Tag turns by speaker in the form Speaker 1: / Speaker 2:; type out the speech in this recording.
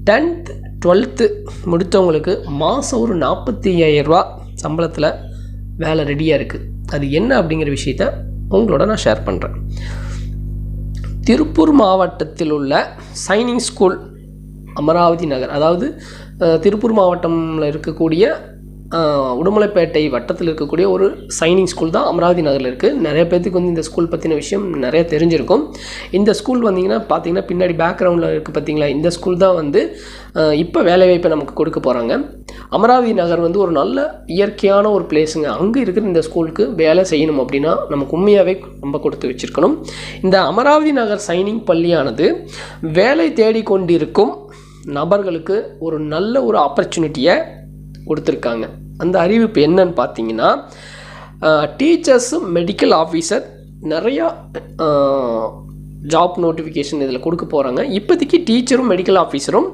Speaker 1: 10th 12th முடித்தவங்களுக்கு மாதம் ஒரு 45,000 ரூபா சம்பளத்தில் வேலை ரெடியாக இருக்குது. அது என்ன அப்படிங்கிற விஷயத்த உங்களோட நான் ஷேர் பண்ணுறேன். திருப்பூர் மாவட்டத்தில் உள்ள சைனிங் ஸ்கூல் அமராவதி நகர், அதாவது திருப்பூர் மாவட்டத்தில் இருக்கக்கூடிய உடுமலைப்பேட்டை வட்டத்தில் இருக்கக்கூடிய ஒரு சைனிங் ஸ்கூல் தான் அமராவதி நகரில் இருக்குது. நிறைய பேர்த்துக்கு இந்த ஸ்கூல் பற்றின விஷயம் நிறைய தெரிஞ்சிருக்கும். இந்த ஸ்கூல் பார்த்தீங்கன்னா பின்னாடி பேக்ரவுண்டில் இருக்குது பார்த்தீங்களா, இந்த ஸ்கூல் தான் இப்போ வேலைவாய்ப்பை நமக்கு கொடுக்க போகிறாங்க. அமராவதி நகர் ஒரு நல்ல இயற்கையான ஒரு பிளேஸுங்க. அங்கே இருக்கிற இந்த ஸ்கூலுக்கு வேலை செய்யணும் அப்படின்னா நமக்கு உண்மையாகவே ரொம்ப கொடுத்து வச்சுருக்கணும். இந்த அமராவதி நகர் சைனிங் பள்ளியானது வேலை தேடிக்கொண்டிருக்கும் நபர்களுக்கு ஒரு நல்ல ஒரு ஆப்பர்ச்சுனிட்டியை கொடுத்துருக்காங்க. அந்த அறிவிப்பு என்னன்னு பார்த்தீங்கன்னா, டீச்சர்ஸு, மெடிக்கல் ஆஃபீஸர், நிறையா ஜாப் நோட்டிஃபிகேஷன் இதில் கொடுக்க போகிறாங்க. இப்போதைக்கு டீச்சரும் மெடிக்கல் ஆஃபீஸரும்